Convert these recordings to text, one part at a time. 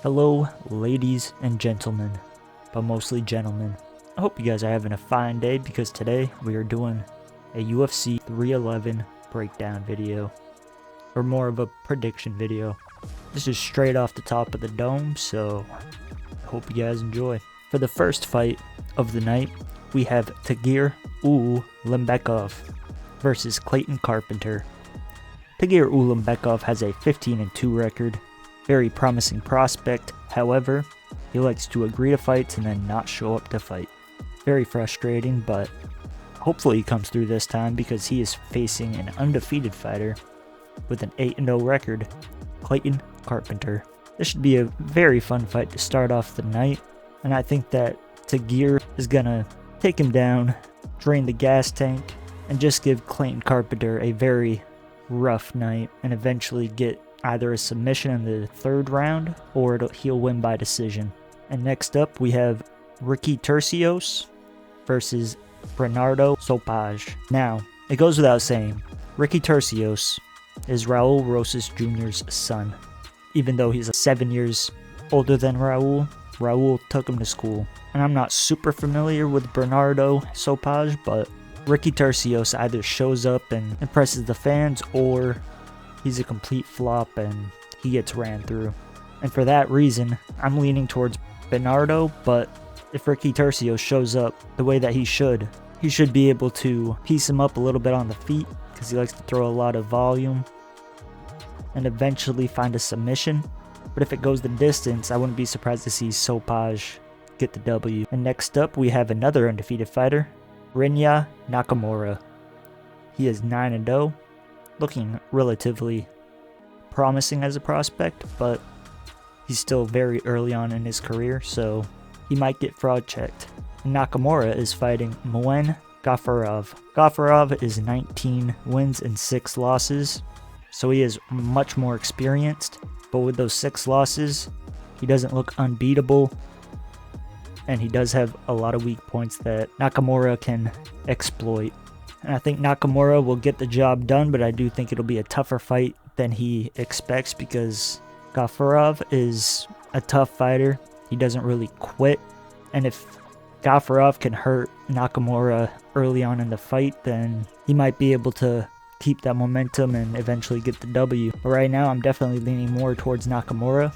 Hello, ladies and gentlemen, but mostly gentlemen. I hope you guys are having a fine day because today we are doing a UFC 311 breakdown video, or more of a prediction video. This is straight off the top of the dome, so I hope you guys enjoy. For the first fight of the night, we have Tagir Ulanbekov versus Clayton Carpenter. Tagir Ulanbekov has a 15-2 record. Very promising prospect, however, he likes to agree to fights and then not show up to fight. Very frustrating, but hopefully he comes through this time because he is facing an undefeated fighter with an 8-0 record, Clayton Carpenter. This should be a very fun fight to start off the night, and I think that Tagir is gonna take him down, drain the gas tank, and just give Clayton Carpenter a very rough night and eventually get either a submission in the third round or he'll win by decision. And next up we have Ricky Turcios versus Bernardo Sopaj. Now, it goes without saying, Ricky Turcios is Raul Rosas Jr.'s son. Even though he's 7 years older than Raul took him to school. And I'm not super familiar with Bernardo Sopaj, but Ricky Turcios either shows up and impresses the fans, or he's a complete flop and he gets ran through. And for that reason, I'm leaning towards Bernardo, but if Ricky Turcios shows up the way that he should be able to piece him up a little bit on the feet because he likes to throw a lot of volume and eventually find a submission. But if it goes the distance, I wouldn't be surprised to see Sopaj get the W. And next up, we have another undefeated fighter, Rinya Nakamura. He is 9-0. Looking relatively promising as a prospect, but he's still very early on in his career, so he might get fraud checked. Nakamura is fighting Moen Gafarov. Gafarov is 19 wins and 6 losses, so he is much more experienced, but with those 6 losses, he doesn't look unbeatable, and he does have a lot of weak points that Nakamura can exploit. And I think Nakamura will get the job done, but I do think it'll be a tougher fight than he expects because Gafarov is a tough fighter. He doesn't really quit. And if Gafarov can hurt Nakamura early on in the fight, then he might be able to keep that momentum and eventually get the W. But right now, I'm definitely leaning more towards Nakamura.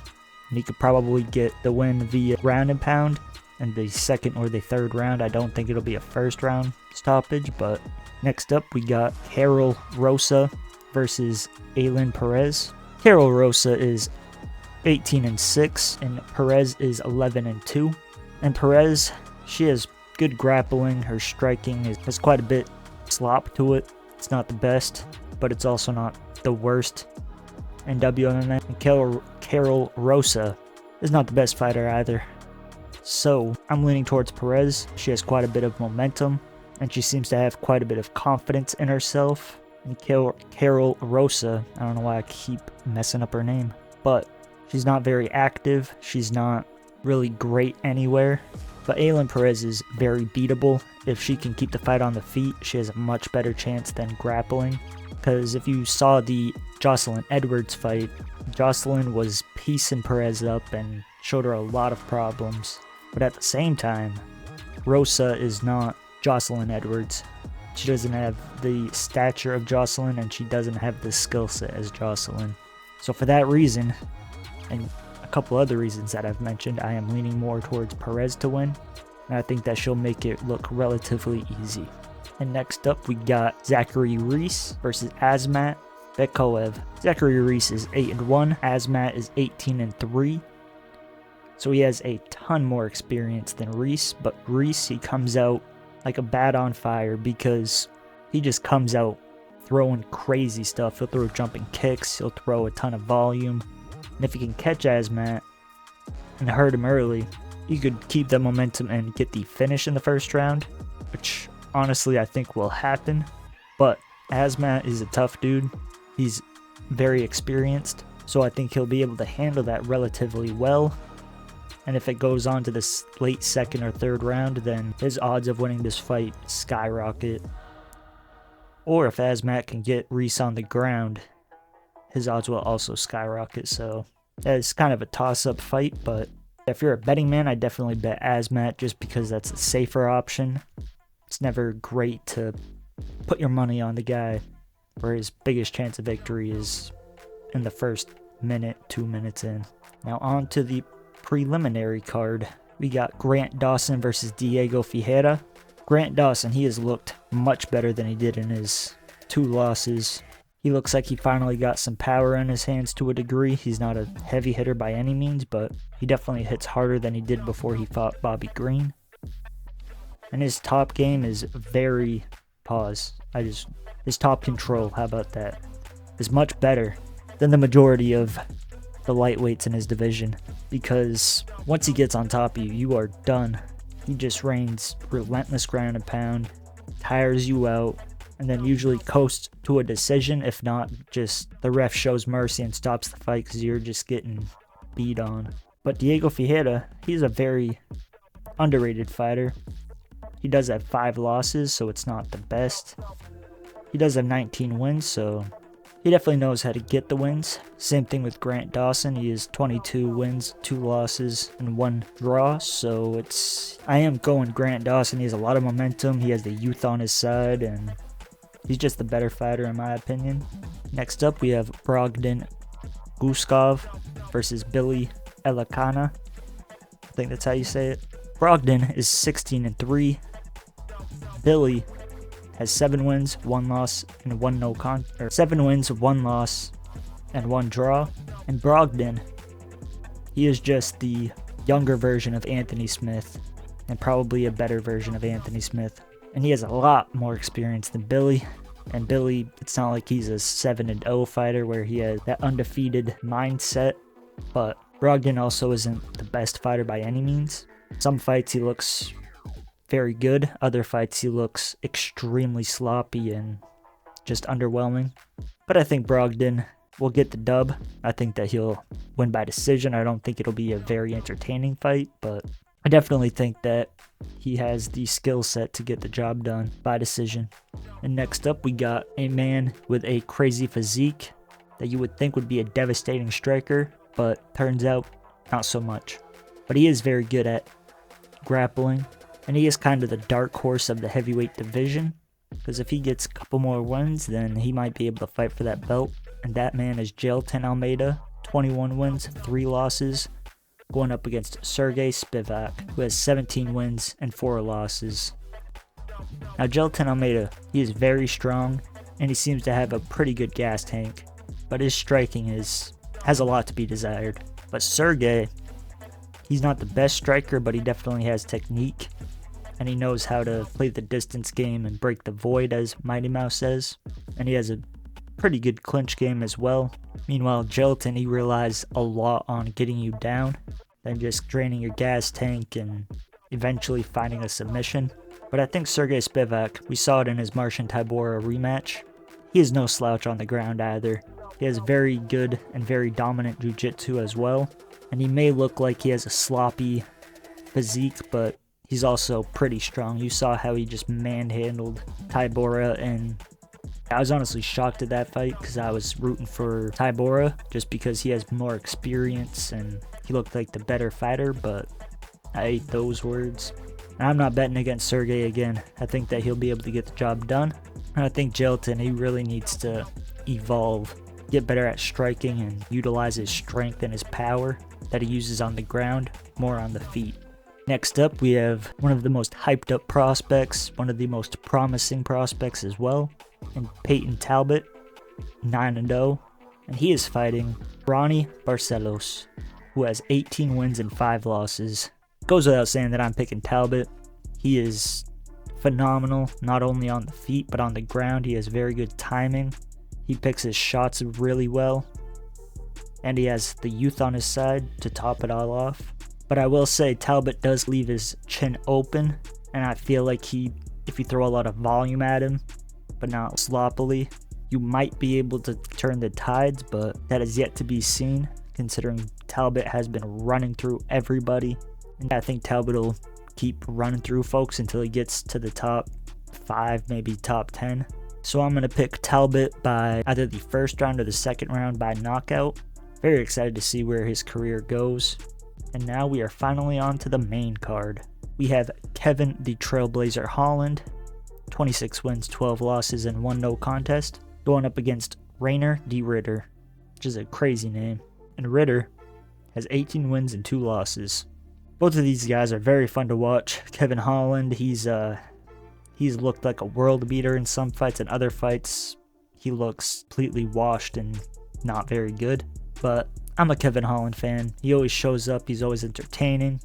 And he could probably get the win via ground and pound in the second or the third round. I don't think it'll be a first round stoppage, but next up, we got Karol Rosa versus Ailin Perez. Karol Rosa is 18-6, and Perez is 11-2. And Perez, she has good grappling. Her striking has quite a bit slop to it. It's not the best, but it's also not the worst in WMMA. And Karol Rosa is not the best fighter either. So I'm leaning towards Perez. She has quite a bit of momentum, and she seems to have quite a bit of confidence in herself. And Karol Rosa, I don't know why I keep messing up her name, but she's not very active. She's not really great anywhere. But Ailin Perez is very beatable. If she can keep the fight on the feet, she has a much better chance than grappling. Because if you saw the Jocelyn Edwards fight, Jocelyn was piecing Perez up and showed her a lot of problems. But at the same time, Rosa is not Jocelyn Edwards. She doesn't have the stature of Jocelyn, and she doesn't have the skill set as Jocelyn. So for that reason, and a couple other reasons that I've mentioned, I am leaning more towards Perez to win, and I think that she'll make it look relatively easy. And next up, we got Zachary Reese versus Azmat Bekoev. Zachary Reese is 8-1, Azmat is 18-3. So he has a ton more experience than Reese, but Reese, he comes out like a bat on fire because he just comes out throwing crazy stuff. He'll throw jumping kicks, he'll throw a ton of volume, and if he can catch Azmat and hurt him early, he could keep that momentum and get the finish in the first round, which honestly I think will happen. But Azmat is a tough dude. He's very experienced, so I think he'll be able to handle that relatively well. And if it goes on to this late second or third round, then his odds of winning this fight skyrocket. Or if Azmat can get Reese on the ground, his odds will also skyrocket. So It's kind of a toss-up fight, but if you're a betting man, I definitely bet Azmat just because that's a safer option. It's never great to put your money on the guy where his biggest chance of victory is in the first minute, 2 minutes in. Now on to the preliminary card. We got Grant Dawson versus Diego Ferreira. Grant Dawson, he has looked much better than he did in his 2 losses. He looks like he finally got some power in his hands to a degree. He's not a heavy hitter by any means, but he definitely hits harder than he did before he fought Bobby Green. And his top game is very... his top control, how about that? Is much better than the majority of the lightweights in his division. Because once he gets on top of you, you are done. He just rains relentless ground and pound, tires you out, and then usually coasts to a decision. If not, just the ref shows mercy and stops the fight because you're just getting beat on. But Diego Ferreira, he's a very underrated fighter. He does have 5 losses, so it's not the best. He does have 19 wins, so he definitely knows how to get the wins. Same thing with Grant Dawson. He has 22 wins, 2 losses, and 1 draw. So I am going Grant Dawson. He has a lot of momentum. He has the youth on his side, and he's just the better fighter in my opinion. Next up, we have Brogdon Guskov versus Billy Elakana. I think that's how you say it. Brogdon is 16-3. Billy has 7 wins, 1 loss, and 7 wins, 1 loss, and 1 draw. And Brogdon, he is just the younger version of Anthony Smith, and probably a better version of Anthony Smith. And he has a lot more experience than Billy. And Billy, it's not like he's a 7-0 fighter where he has that undefeated mindset. But Brogdon also isn't the best fighter by any means. Some fights he looks very good. Other fights he looks extremely sloppy and just underwhelming. But I think Brogdon will get the dub. I think that he'll win by decision. I don't think it'll be a very entertaining fight, but I definitely think that he has the skill set to get the job done by decision. And next up, we got a man with a crazy physique that you would think would be a devastating striker, but turns out not so much. But he is very good at grappling, and he is kind of the dark horse of the heavyweight division, because if he gets a couple more wins, then he might be able to fight for that belt. And that man is Jailton Almeida, 21 wins, 3 losses, going up against Sergey Spivak, who has 17 wins and 4 losses. Now Jailton Almeida, he is very strong, and he seems to have a pretty good gas tank, but his striking has a lot to be desired. But Sergey, he's not the best striker, but he definitely has technique, and he knows how to play the distance game and break the void, as Mighty Mouse says, and he has a pretty good clinch game as well. Meanwhile, Jailton, he relies a lot on getting you down, then just draining your gas tank and eventually finding a submission. But I think Sergey Spivak, we saw it in his Marcin Tybura rematch, he is no slouch on the ground either. He has very good and very dominant jiu-jitsu as well, and he may look like he has a sloppy physique, but he's also pretty strong. You saw how he just manhandled Tybura, and I was honestly shocked at that fight because I was rooting for Tybura just because he has more experience and he looked like the better fighter, but I ate those words. And I'm not betting against Sergey again. I think that he'll be able to get the job done. And I think Jailton, he really needs to evolve, get better at striking, and utilize his strength and his power that he uses on the ground more on the feet. Next up, we have one of the most hyped up prospects, one of the most promising prospects as well, and Peyton Talbot, 9-0, and he is fighting Ronnie Barcelos, who has 18 wins and 5 losses. Goes without saying that I'm picking Talbot. He is phenomenal, not only on the feet, but on the ground. He has very good timing. He picks his shots really well, and he has the youth on his side to top it all off. But I will say Talbot does leave his chin open, and I feel like if you throw a lot of volume at him, but not sloppily, you might be able to turn the tides, but that is yet to be seen, considering Talbot has been running through everybody. And I think Talbot will keep running through folks until he gets to the top 5, maybe top 10. So I'm going to pick Talbot by either the first round or the second round by knockout Very excited to see where his career goes. And now we are finally on to the main card. We have Kevin the Trailblazer Holland, 26 wins, 12 losses, and 1 no contest, going up against Rainer D. Ritter, which is a crazy name. And Ritter has 18 wins and 2 losses. Both of these guys are very fun to watch. Kevin Holland, he's looked like a world beater in some fights, and other fights he looks completely washed and not very good. But I'm a Kevin Holland fan. He always shows up, he's always entertaining.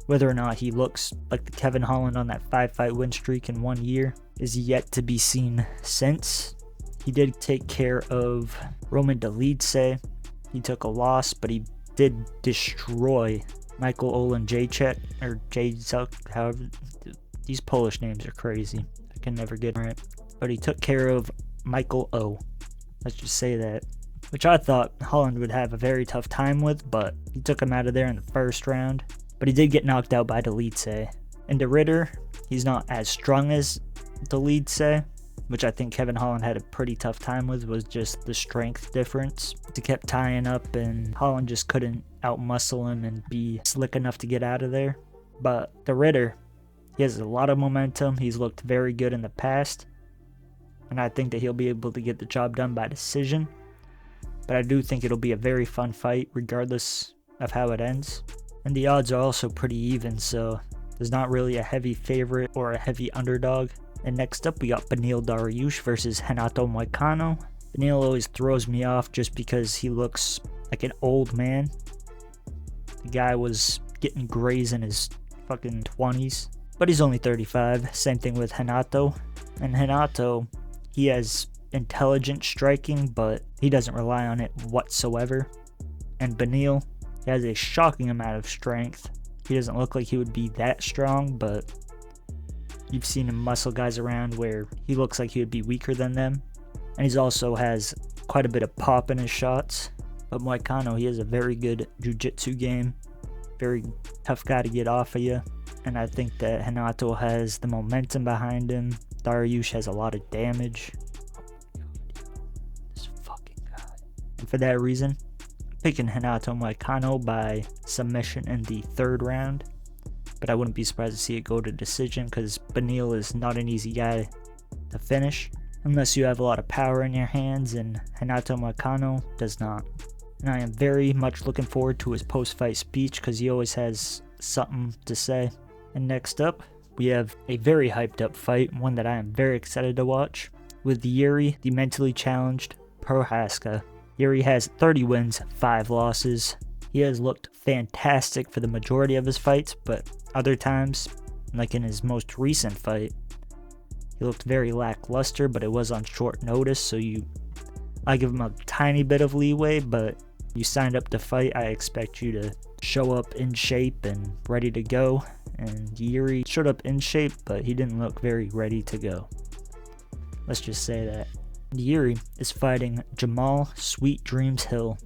Whether or not he looks like the Kevin Holland on that 5-fight win streak in 1 year is yet to be seen since. He did take care of Roman Dolidze. He took a loss, but he did destroy Michael Olejniczak, or Jacek, however. These Polish names are crazy. I can never get it right. But he took care of Michael O. Let's just say that. Which I thought Holland would have a very tough time with, but he took him out of there in the first round. But he did get knocked out by Dolidze. And De Ritter, he's not as strong as Dolidze, which I think Kevin Holland had a pretty tough time with, was just the strength difference. He kept tying up, and Holland just couldn't outmuscle him and be slick enough to get out of there. But De Ritter, he has a lot of momentum. He's looked very good in the past, and I think that he'll be able to get the job done by decision. But I do think it'll be a very fun fight regardless of how it ends. And the odds are also pretty even, so there's not really a heavy favorite or a heavy underdog. And next up, we got Beneil Dariush versus Renato Moicano. Beneil always throws me off just because he looks like an old man. The guy was getting grays in his fucking 20s. But he's only 35. Same thing with Renato. And Renato, he has intelligent striking, but he doesn't rely on it whatsoever. And Beneil, he has a shocking amount of strength. He doesn't look like he would be that strong, but you've seen him muscle guys around where he looks like he would be weaker than them. And he also has quite a bit of pop in his shots. But Moicano, he has a very good jiu-jitsu game. Very tough guy to get off of you. And I think that Renato has the momentum behind him. Dariush has a lot of damage. This fucking guy. And for that reason, picking Renato Moicano by submission in the 3rd round. But I wouldn't be surprised to see it go to decision, because Beneil is not an easy guy to finish unless you have a lot of power in your hands, and Renato Moicano does not. And I am very much looking forward to his post-fight speech, because he always has something to say. And next up, we have a very hyped up fight, one that I am very excited to watch, with Jiri, the mentally challenged Prohaska. Jiri has 30 wins, 5 losses. He has looked fantastic for the majority of his fights, but other times, like in his most recent fight, he looked very lackluster, but it was on short notice, so I give him a tiny bit of leeway, but you signed up to fight, I expect you to show up in shape and ready to go. And Jiri showed up in shape, but he didn't look very ready to go. Let's just say that. Jiri is fighting Jamahal Sweet Dreams Hill,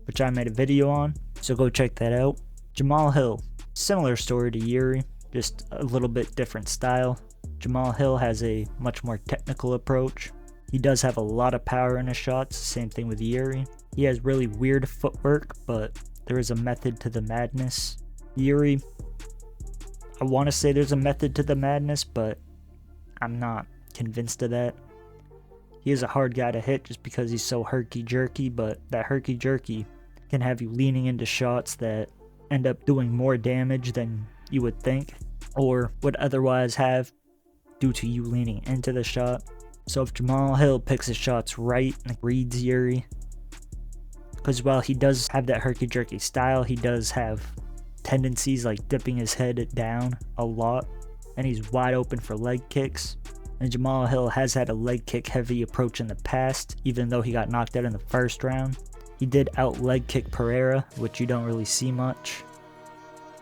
which I made a video on, so go check that out. Jamahal Hill, similar story to Jiri, just a little bit different style. Jamahal Hill has a much more technical approach. He does have a lot of power in his shots, same thing with Jiri. He has really weird footwork, but there is a method to the madness. Jiri, I want to say there's a method to the madness, but I'm not convinced of that. He is a hard guy to hit just because he's so herky-jerky, but that herky-jerky can have you leaning into shots that end up doing more damage than you would think, or would otherwise have due to you leaning into the shot. So if Jamahal Hill picks his shots right and reads Jiri, because while he does have that herky-jerky style, he does have tendencies like dipping his head down a lot, and he's wide open for leg kicks. And Jamahal Hill has had a leg kick heavy approach in the past, even though he got knocked out in the 1st round. He did out leg kick Pereira, which you don't really see much,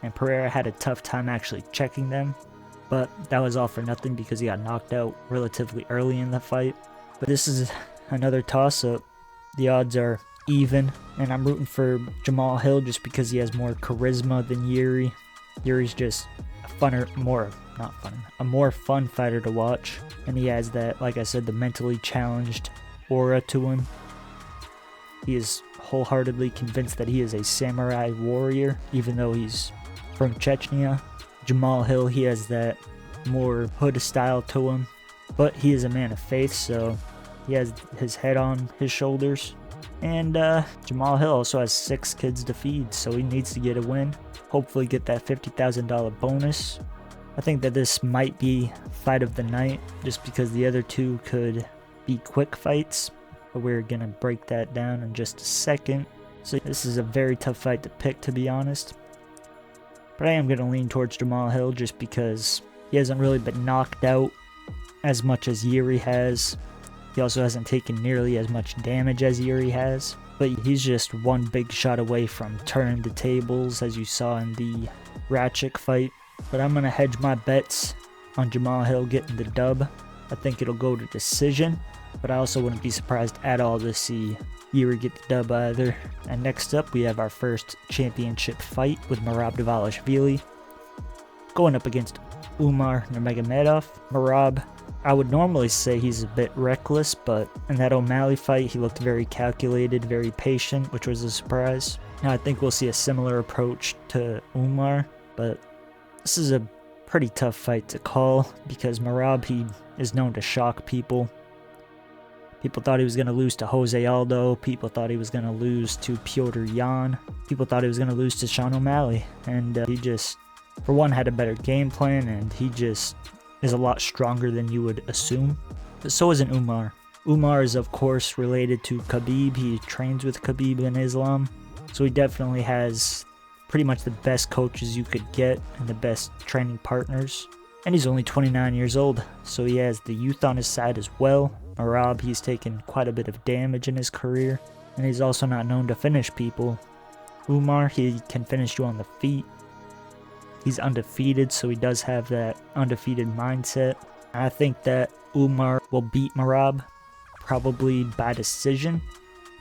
and Pereira had a tough time actually checking them, but that was all for nothing because he got knocked out relatively early in the fight. But this is another toss-up. The odds are even, and I'm rooting for Jamahal Hill just because he has more charisma than Jiri. Yuri's just a more fun fighter to watch, and he has that, like I said, the mentally challenged aura to him. He is wholeheartedly convinced that he is a samurai warrior, even though he's from Chechnya. Jamahal Hill, he has that more hood style to him, but he is a man of faith, so he has his head on his shoulders. And Jamahal Hill also has 6 kids to feed, so he needs to get a win. Hopefully get that $50,000 bonus. I think that this might be fight of the night, just because the other two could be quick fights, but we're gonna break that down in just a second. So this is a very tough fight to pick, to be honest. But I am gonna lean towards Jamahal Hill just because he hasn't really been knocked out as much as Jiri has. He also hasn't taken nearly as much damage as Jiri has. But he's just one big shot away from turning the tables, as you saw in the Ratchik fight. But I'm going to hedge my bets on Jamahal Hill getting the dub. I think it'll go to decision. But I also wouldn't be surprised at all to see Jiri get the dub either. And next up, we have our first championship fight with Merab going up against Umar Nurmagomedov. Merab, I would normally say he's a bit reckless, but in that O'Malley fight, he looked very calculated, very patient, which was a surprise. Now, I think we'll see a similar approach to Umar, but this is a pretty tough fight to call because Merab, he is known to shock people. People thought he was going to lose to Jose Aldo. People thought he was going to lose to Piotr Jan. People thought he was going to lose to Sean O'Malley. And he just, for one, had a better game plan, and he just is a lot stronger than you would assume. But so isn't Umar. Umar is, of course, related to Khabib. He trains with Khabib in Islam. So he definitely has pretty much the best coaches you could get and the best training partners. And he's only 29 years old, so he has the youth on his side as well. Merab, he's taken quite a bit of damage in his career, and he's also not known to finish people. Umar, he can finish you on the feet. He's undefeated, so he does have that undefeated mindset. I think that Umar will beat Merab, probably by decision,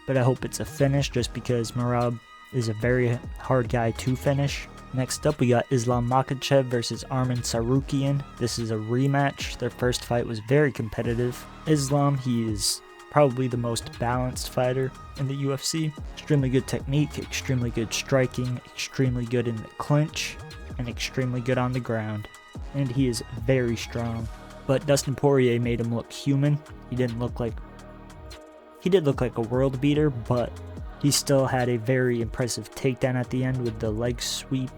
but I hope it's a finish just because Merab is a very hard guy to finish. Next up, we got Islam Makhachev versus Armen Tsarukyan. This is a rematch. Their first fight was very competitive. Islam, he is probably the most balanced fighter in the UFC. Extremely good technique, extremely good striking, extremely good in the clinch, and extremely good on the ground. And he is very strong. But Dustin Poirier made him look human. He did look like a world beater, but he still had a very impressive takedown at the end with the leg sweep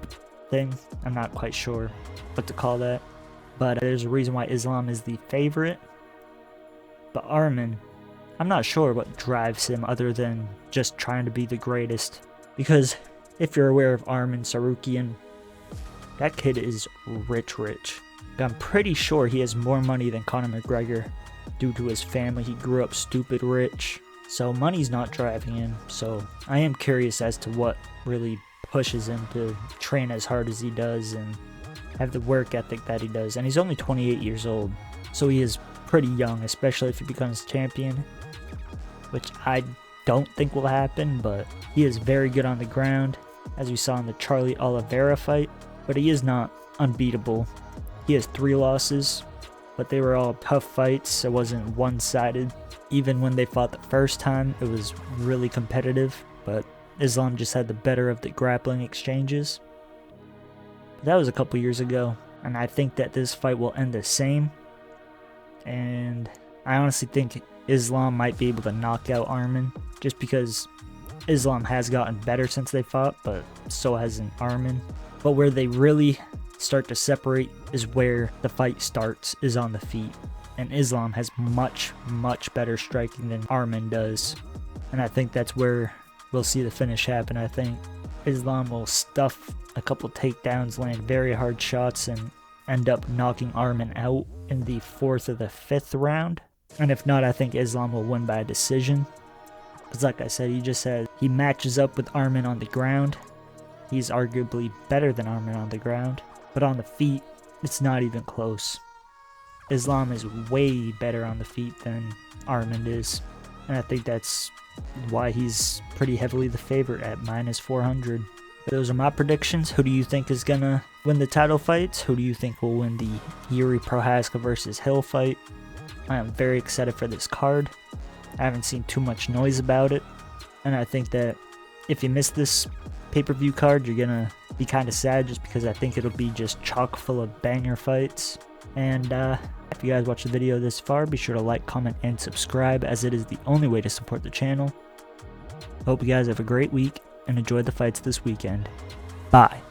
thing. I'm not quite sure what to call that. But there's a reason why Islam is the favorite. But Armen, I'm not sure what drives him other than just trying to be the greatest. Because if you're aware of Armen Tsarukyan, that kid is rich. I'm pretty sure he has more money than Conor McGregor due to his family. He grew up stupid rich. So money's not driving him, so I am curious as to what really pushes him to train as hard as he does and have the work ethic that he does. And he's only 28 years old, so he is pretty young, especially if he becomes champion, which I don't think will happen, but he is very good on the ground, as we saw in the Charlie Oliveira fight, but he is not unbeatable. He has 3 losses, but they were all tough fights. It wasn't one-sided. Even when they fought the first time, it was really competitive, but Islam just had the better of the grappling exchanges. But that was a couple years ago, and I think that this fight will end the same. And I honestly think Islam might be able to knock out Armen, just because Islam has gotten better since they fought, but so hasn't Armen. But where they really start to separate is where the fight starts, is on the feet. And Islam has much better striking than Armen does. And I think that's where we'll see the finish happen. I think Islam will stuff a couple takedowns, land very hard shots, and end up knocking Armen out in the 4th or the 5th round. And if not, I think Islam will win by a decision. Because like I said, he matches up with Armen on the ground. He's arguably better than Armen on the ground. But on the feet, it's not even close. Islam is way better on the feet than Armen is. And I think that's why he's pretty heavily the favorite at -400. Those are my predictions. Who do you think is going to win the title fights? Who do you think will win the Jiri Prochazka versus Hill fight? I am very excited for this card. I haven't seen too much noise about it. And I think that if you miss this pay-per-view card, you're gonna be kind of sad, just because I think it'll be just chock full of banger fights. And if you guys watched the video this far, be sure to like, comment, and subscribe, as it is the only way to support the channel. Hope you guys have a great week and enjoy the fights this weekend. Bye.